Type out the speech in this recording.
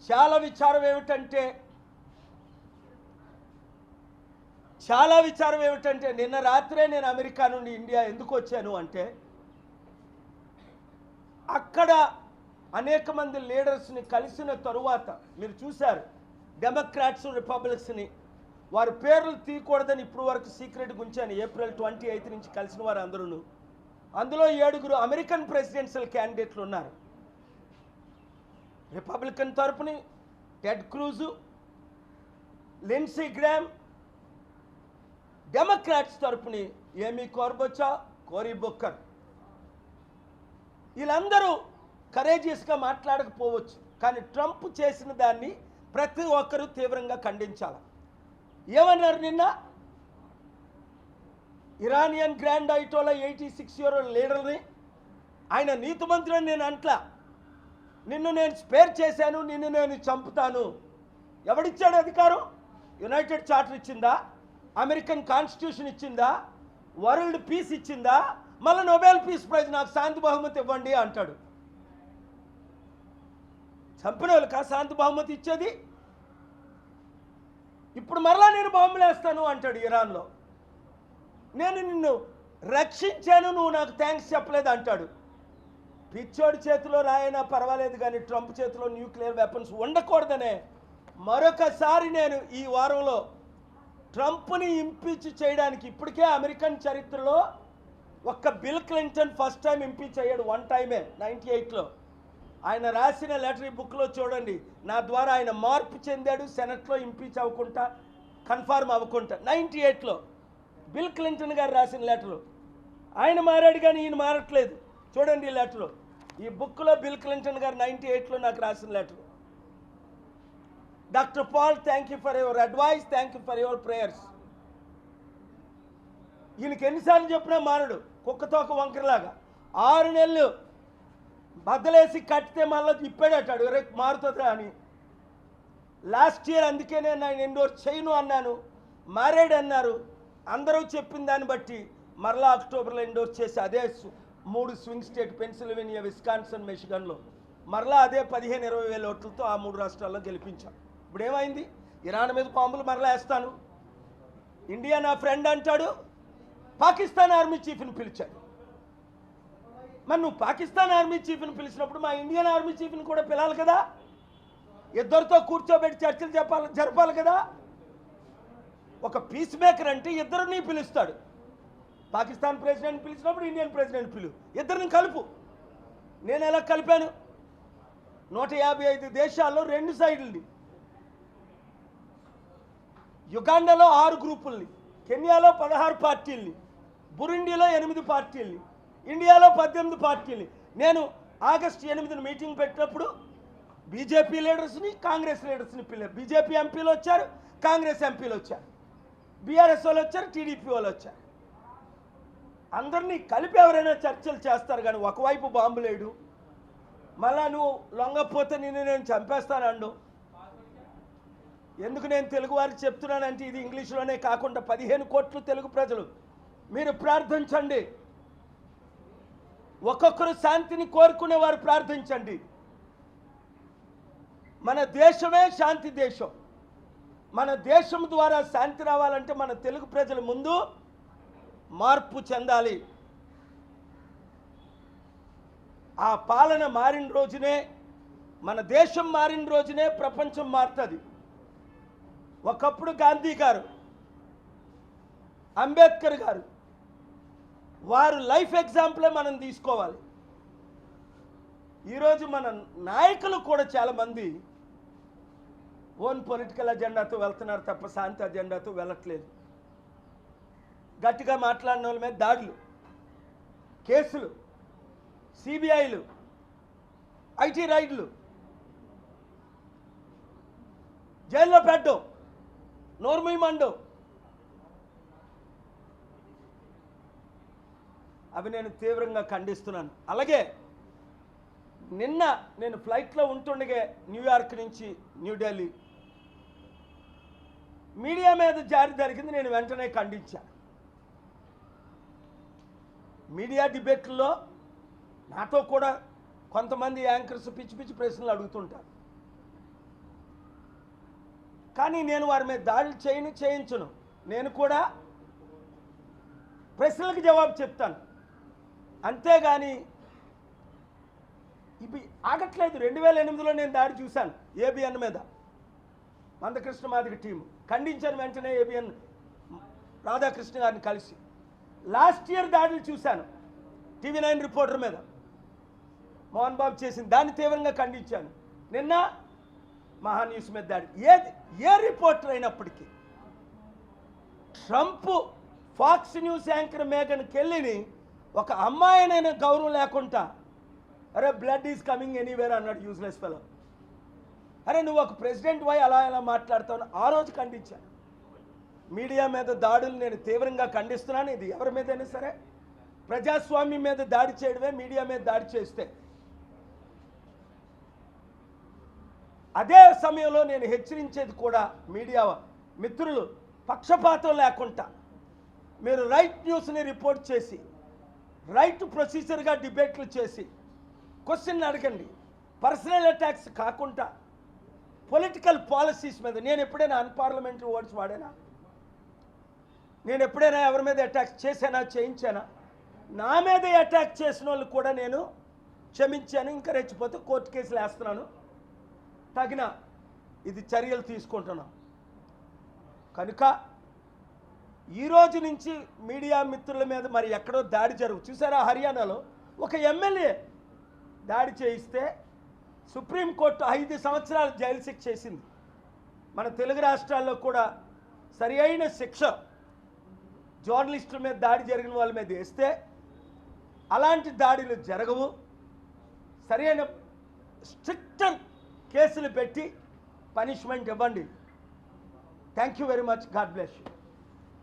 చాలా విచారం ఏమిటంటే నిన్న రాత్రే నేను అమెరికా నుండి ఇండియా ఎందుకు వచ్చాను అంటే అక్కడ అనేక మంది లీడర్స్ని కలిసిన తరువాత మీరు చూశారు, డెమోక్రాట్స్ రిపబ్లిక్స్ని వారి పేర్లు తీయకూడదని ఇప్పుడు వరకు సీక్రెట్గా ఉంచాను. ఏప్రిల్ 28 నుంచి కలిసిన వారు అందరూ, అందులో 7 అమెరికన్ ప్రెసిడెన్షియల్ క్యాండిడేట్లు ఉన్నారు. రిపబ్లికన్ తరపుని Ted Cruz, Lindsey Graham, Democrats తరపుని ఏమీ కోర్బొచ్చా, కోరీ బుక్కర్. వీళ్ళందరూ కరేజియస్గా మాట్లాడకపోవచ్చు, కానీ ట్రంప్ చేసిన దాన్ని ప్రతి ఒక్కరూ తీవ్రంగా ఖండించాలి. ఏమన్నారు నిన్న? ఇరానియన్ గ్రాండ్ ఐటోలా 86 లీడర్ని ఆయన నీతిమంతుడని నేను అంట్లా, నిన్ను నేను స్పేర్ చేశాను, నిన్ను నేను చంపుతాను. ఎవడిచ్చాడు అధికారం? యునైటెడ్ చార్టర్ ఇచ్చిందా? అమెరికన్ కాన్స్టిట్యూషన్ ఇచ్చిందా? వరల్డ్ పీస్ ఇచ్చిందా? మళ్ళీ నోబెల్ పీస్ ప్రైజ్ నాకు శాంతి బహుమతి ఇవ్వండి అంటాడు. చంపిన వాళ్ళకా శాంతి బహుమతి ఇచ్చేది? ఇప్పుడు మరలా నేను బాంబులు వేస్తాను అంటాడు ఇరాన్లో. నేను నిన్ను రక్షించాను, నువ్వు నాకు థ్యాంక్స్ చెప్పలేదు అంటాడు. పిచ్చోడి చేతిలో రాయనా పర్వాలేదు, కానీ ట్రంప్ చేతిలో న్యూక్లియర్ వెపన్స్ ఉండకూడదనే మరొకసారి నేను ఈ వారంలో ట్రంప్ని ఇంపీచ్ చేయడానికి, ఇప్పటికే అమెరికన్ చరిత్రలో ఒక్క bill Clinton first time impeach అయ్యాడు, 1 టైమే 98లో. ఆయన రాసిన లెటర్ ఈ బుక్లో చూడండి. నా ద్వారా ఆయన మార్పు చెందాడు, సెనెట్లో ఇంపీచ్ అవ్వకుండా, కన్ఫర్మ్ అవ్వకుండా. 98లో బిల్ క్లింటన్ గారు రాసిన లెటరు. ఆయన మారాడు కానీ ఈయన మారట్లేదు. చూడండి ఈ లెటరు, ఈ బుక్లో బిల్ క్లింటన్ గారు 98లో నాకు రాసిన letter. Doctor Paul, thank you for your advice, thank you for your prayers. ఈయనకి ఎన్నిసార్లు చెప్పినా మారడు, కుక్కతోక వంకరలాగా. 6 నెలలు బద్దలేసి కట్టితే మళ్ళీ ఇప్పాడటాడు, రేపు మారుతుందా అని. లాస్ట్ ఇయర్ అందుకే నేను ఆయన ఎండోర్స్ చేయను అన్నాను, మారాడు అన్నారు. అందరూ చెప్పిన దాన్ని బట్టి మరలా అక్టోబర్లో ఎండోర్స్ చేసి అదే 3 స్వింగ్ స్టేట్, పెన్సిల్వేనియా, విస్కాన్సన్, మిషిగన్లో మరలా అదే 15-20 వేల ఓట్లతో ఆ 3 రాష్ట్రాల్లో గెలిపించాం. ఇప్పుడు ఏమైంది? ఇరాన్ మీద బాంబులు మరలా వేస్తాను, ఇండియా నా ఫ్రెండ్ అంటాడు, పాకిస్తాన్ ఆర్మీ చీఫ్ని పిలిచాడు. మరి నువ్వు పాకిస్తాన్ ఆర్మీ చీఫ్ని పిలిచినప్పుడు మా ఇండియన్ ఆర్మీ చీఫ్ని కూడా పిలాలి కదా, ఇద్దరితో కూర్చోబెట్టి చర్చలు జరపాలి కదా. ఒక పీస్ మేకర్ అంటే ఇద్దరిని పిలుస్తాడు. పాకిస్తాన్ ప్రెసిడెంట్ పిలిచినప్పుడు ఇండియన్ ప్రెసిడెంట్ పిలు, ఇద్దరిని కలుపు. నేను ఎలా కలిపాను? 155 దేశాల్లో 2 సైడ్లని, యుగాండాలో 6 గ్రూపుల్ని, కెన్యాలో 16 పార్టీల్ని, బురుండిలో 8 పార్టీల్ని, ఇండియాలో 18 పార్టీల్ని. నేను ఆగస్టు 8న మీటింగ్ పెట్టినప్పుడు బీజేపీ లీడర్స్ని, కాంగ్రెస్ లీడర్స్ని పిలిచారు. బీజేపీ ఎంపీలు వచ్చారు, కాంగ్రెస్ ఎంపీలు వచ్చారు, బీఆర్ఎస్ వాళ్ళు వచ్చారు, టీడీపీ వాళ్ళు వచ్చారు. అందరినీ కలిపి ఎవరైనా చర్చలు చేస్తారు, కానీ ఒకవైపు బాంబులేడు, మళ్ళా నువ్వు లొంగపోతే నిన్ను నేను చంపేస్తానండు. ఎందుకు నేను తెలుగు వారికి చెప్తున్నానంటే ఇది ఇంగ్లీష్లోనే కాకుండా 15 కోట్ల తెలుగు ప్రజలు మీరు ప్రార్థించండి. ఒక్కొక్కరు శాంతిని కోరుకునేవారు ప్రార్థించండి. మన దేశమే శాంతి దేశం. మన దేశం ద్వారా శాంతి రావాలంటే మన తెలుగు ప్రజల ముందు మార్పు చెందాలి. ఆ పాలన మారిన రోజునే, మన దేశం మారిన రోజునే ప్రపంచం మారుతుంది. ఒకప్పుడు గాంధీ గారు, అంబేద్కర్ గారు, వారు లైఫ్ ఎగ్జాంపులే మనం తీసుకోవాలి. ఈరోజు మన నాయకులు కూడా చాలామంది ఓన్ పొలిటికల్ అజెండాతో వెళ్తున్నారు తప్ప శాంతి అజెండాతో వెళ్ళట్లేదు. గట్టిగా మాట్లాడిన వాళ్ళ మీద దాడులు, కేసులు, సిబిఐలు, ఐటీ రైడ్లు, జైల్లో పెట్టడం, నోర్మీమండం, అవి నేను తీవ్రంగా ఖండిస్తున్నాను. అలాగే నిన్న నేను ఫ్లైట్లో ఉంటుండగా న్యూయార్క్ నుంచి న్యూఢిల్లీ మీడియా మీద జారీ జరిగింది, నేను వెంటనే ఖండించాను. మీడియా డిబేట్లో నాతో కూడా కొంతమంది యాంకర్స్ పిచ్చి పిచ్చి ప్రశ్నలు అడుగుతుంటారు. కానీ నేను వారి మీద దాడులు చేయించను. నేను కూడా ప్రశ్నలకు జవాబు చెప్తాను, అంతేగాని ఇవి ఆగట్లేదు. 2008లో నేను దాడి చూశాను ఏబిఎన్ మీద, మందకృష్ణ మాదిగ టీము ఖండించాను. వెంటనే ఏబిఎన్ రాధాకృష్ణ గారిని కలిసి లాస్ట్ ఇయర్ దాడులు చూశాను. TV9 రిపోర్టర్ మీద మోహన్ బాబు చేసింది, దాన్ని తీవ్రంగా ఖండించాను. నిన్న మహాన్యూస్ మీద దాడి. ఏ రిపోర్టర్ అయినప్పటికీ ట్రంప్ ఫాక్స్ న్యూస్ యాంకర్ మేఘన్ కెల్లీని ఒక అమ్మాయినైనా గౌరవం లేకుండా అరే బ్లడ్ ఈజ్ కమింగ్ ఎనీవేర్ అన్నాడు, యూజ్లెస్ ఫెలో. అరే నువ్వు ఒక ప్రెసిడెంట్ వై అలా ఎలా మాట్లాడతావు? ఆ రోజు ఖండించాను. మీడియా మీద దాడులు నేను తీవ్రంగా ఖండిస్తున్నాను. ఇది ఎవరి మీదైనా సరే ప్రజాస్వామ్యం మీద దాడి చేయడమే మీడియా మీద దాడి చేస్తే. అదే సమయంలో నేను హెచ్చరించేది కూడా మీడియా మిత్రులు, పక్షపాతం లేకుండా మీరు రైట్ న్యూస్ని రిపోర్ట్ చేసి రైట్ ప్రొసీజర్గా డిబేట్లు చేసి క్వశ్చన్ అడగండి. పర్సనల్ అటాక్స్ కాకుండా పొలిటికల్ పాలసీస్ మీద. నేను ఎప్పుడైనా అన్పార్లమెంటరీ వర్డ్స్ వాడానా? నేను ఎప్పుడైనా ఎవరి మీద అటాక్ చేశానా, చేయించానా? నా మీద అటాక్ చేసిన వాళ్ళు కూడా నేను క్షమించాను. ఇంకా రెచ్చిపోతే కోర్టు కేసులు వేస్తున్నాను, తగిన ఇది చర్యలు తీసుకుంటున్నాం. కనుక ఈరోజు నుంచి మీడియా మిత్రుల మీద మరి ఎక్కడో దాడి చూసారా? హర్యానాలో ఒక ఎమ్మెల్యే దాడి చేయిస్తే సుప్రీంకోర్టు 5 సంవత్సరాలు జైలు శిక్ష చేసింది. మన తెలుగు రాష్ట్రాల్లో కూడా సరి అయిన శిక్ష జర్నలిస్టుల మీద దాడి జరిగిన వాళ్ళ మీద వేస్తే అలాంటి దాడులు జరగవు. సరైన స్ట్రిక్టర్ కేసులు పెట్టి పనిష్మెంట్ ఇవ్వండి. Thank you very much. God bless you.